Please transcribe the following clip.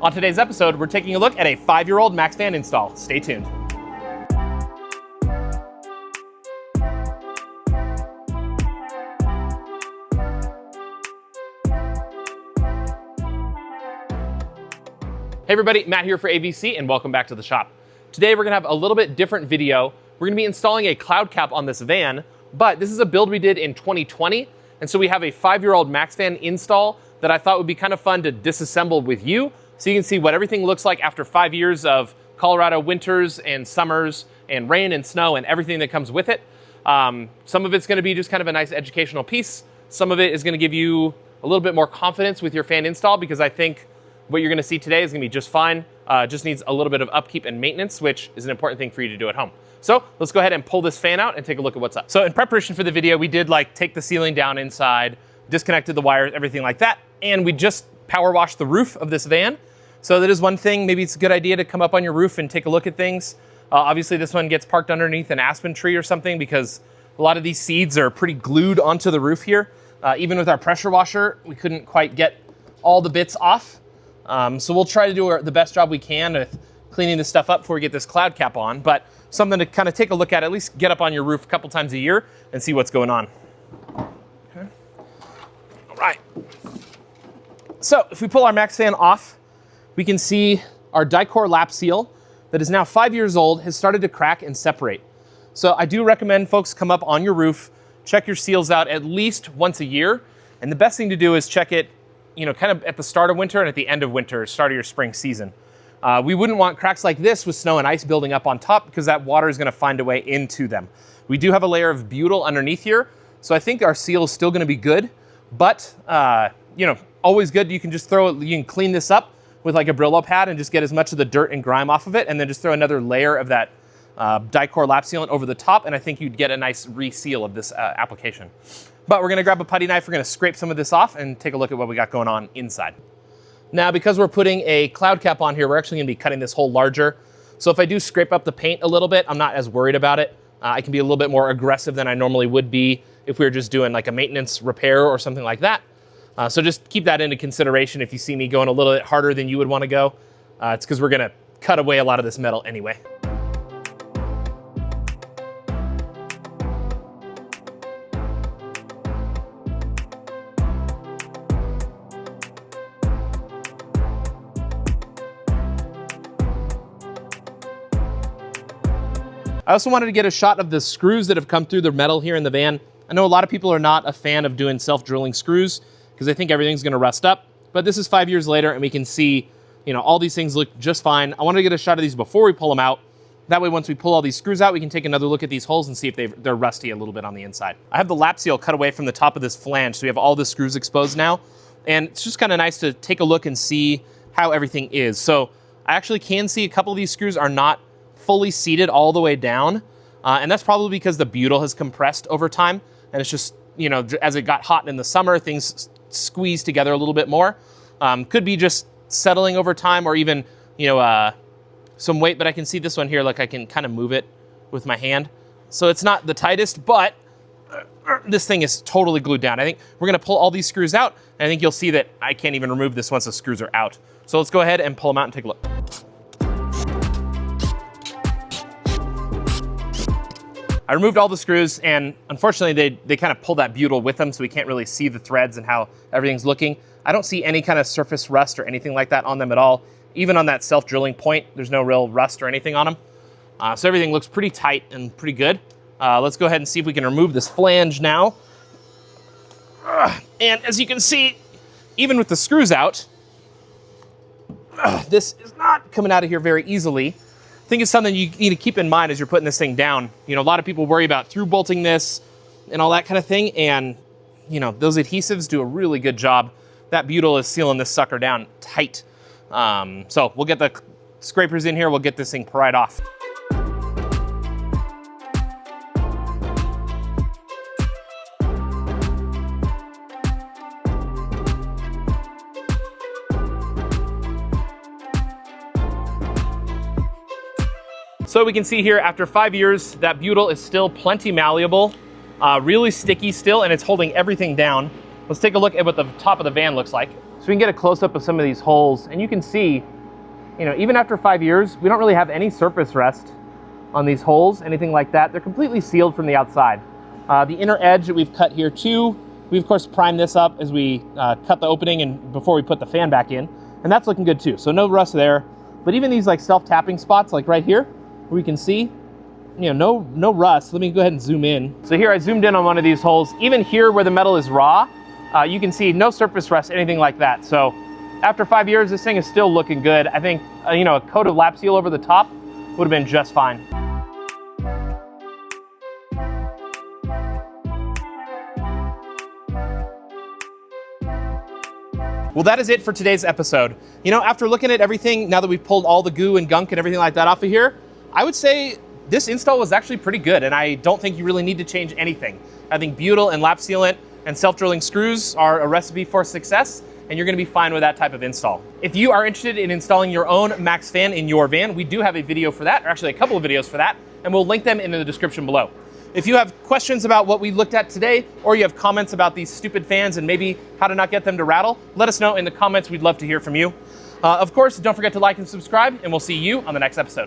On today's episode, we're taking a look at a 5-year-old MaxxFan install. Stay tuned. Hey everybody, Matt here for AVC and welcome back to the shop. Today we're gonna have a little bit different video. We're gonna be installing a CloudCap on this van, but this is a build we did in 2020. And so we have a 5-year-old MaxxFan install that I thought would be kind of fun to disassemble with you, so you can see what everything looks like after 5 years of Colorado winters and summers and rain and snow and everything that comes with it. Some of it's gonna be just kind of a nice educational piece. Some of it is gonna give you a little bit more confidence with your fan install, because I think what you're gonna see today is gonna be just fine. Just needs a little bit of upkeep and maintenance, which is an important thing for you to do at home. So let's go ahead and pull this fan out and take a look at what's up. So in preparation for the video, we did take the ceiling down inside, disconnected the wires, everything like that. And we just power washed the roof of this van. So that is one thing. Maybe it's a good idea to come up on your roof and take a look at things. Obviously this one gets parked underneath an aspen tree or something, because a lot of these seeds are pretty glued onto the roof here. Even with our pressure washer, we couldn't quite get all the bits off. So we'll try to do the best job we can with cleaning this stuff up before we get this CloudCap on, but something to kind of take a look at least get up on your roof a couple times a year and see what's going on. Okay. All right. So if we pull our MaxxFan off, we can see our Dicor lap seal that is now 5 years old has started to crack and separate. So I do recommend folks come up on your roof, check your seals out at least once a year. And the best thing to do is check it, kind of at the start of winter and at the end of winter, start of your spring season. We wouldn't want cracks like this with snow and ice building up on top, because that water is gonna find a way into them. We do have a layer of butyl underneath here, so I think our seal is still gonna be good, but always good. You can just you can clean this up with like a Brillo pad and just get as much of the dirt and grime off of it, and then just throw another layer of that Dicor lap sealant over the top, and I think you'd get a nice reseal of this application. But we're gonna grab a putty knife, we're gonna scrape some of this off and take a look at what we got going on inside. Now, because we're putting a CloudCap on here, we're actually gonna be cutting this hole larger. So if I do scrape up the paint a little bit, I'm not as worried about it. I can be a little bit more aggressive than I normally would be if we were just doing like a maintenance repair or something like that. So just keep that into consideration if you see me going a little bit harder than you would wanna go. It's because we're gonna cut away a lot of this metal anyway. I also wanted to get a shot of the screws that have come through the metal here in the van. I know a lot of people are not a fan of doing self-drilling screws because they think everything's gonna rust up, but this is 5 years later and we can see, all these things look just fine. I wanted to get a shot of these before we pull them out. That way, once we pull all these screws out, we can take another look at these holes and see if they're rusty a little bit on the inside. I have the lap seal cut away from the top of this flange, so we have all the screws exposed now. And it's just kind of nice to take a look and see how everything is. So I actually can see a couple of these screws are not fully seated all the way down. And that's probably because the butyl has compressed over time. And it's just, as it got hot in the summer, things squeezed together a little bit more. Could be just settling over time, or even, some weight, but I can see this one here, I can kind of move it with my hand. So it's not the tightest, but this thing is totally glued down. I think we're gonna pull all these screws out, and I think you'll see that I can't even remove this once the screws are out. So let's go ahead and pull them out and take a look. I removed all the screws, and unfortunately they kind of pull that butyl with them, so we can't really see the threads and how everything's looking. I don't see any kind of surface rust or anything like that on them at all. Even on that self-drilling point, there's no real rust or anything on them. So everything looks pretty tight and pretty good. Let's go ahead and see if we can remove this flange now. And as you can see, even with the screws out, this is not coming out of here very easily. I think it's something you need to keep in mind as you're putting this thing down. A lot of people worry about through bolting this and all that kind of thing. And, those adhesives do a really good job. That butyl is sealing this sucker down tight. So we'll get the scrapers in here. We'll get this thing pried off. So we can see here, after 5 years, that butyl is still plenty malleable, really sticky still, and it's holding everything down. Let's take a look at what the top of the van looks like. So we can get a close-up of some of these holes, and you can see, you know, even after 5 years, we don't really have any surface rest on these holes, anything like that. They're completely sealed from the outside. The inner edge that we've cut here too, we of course primed this up as we cut the opening and before we put the fan back in, and that's looking good too. So no rust there. But even these like self-tapping spots, like right here, where we can see, you know, no rust. Let me go ahead and zoom in. So here I zoomed in on one of these holes. Even here where the metal is raw, you can see no surface rust, anything like that. So after 5 years, this thing is still looking good. I think, you know, a coat of lap seal over the top would have been just fine. Well, that is it for today's episode. You know, after looking at everything, now that we've pulled all the goo and gunk and everything like that off of here, I would say this install was actually pretty good, and I don't think you really need to change anything. I think butyl and lap sealant and self-drilling screws are a recipe for success, and you're gonna be fine with that type of install. If you are interested in installing your own MaxxFan in your van, we do have a video for that, or actually a couple of videos for that, and we'll link them in the description below. If you have questions about what we looked at today, or you have comments about these stupid fans and maybe how to not get them to rattle, let us know in the comments. We'd love to hear from you. Of course, don't forget to like and subscribe, and we'll see you on the next episode.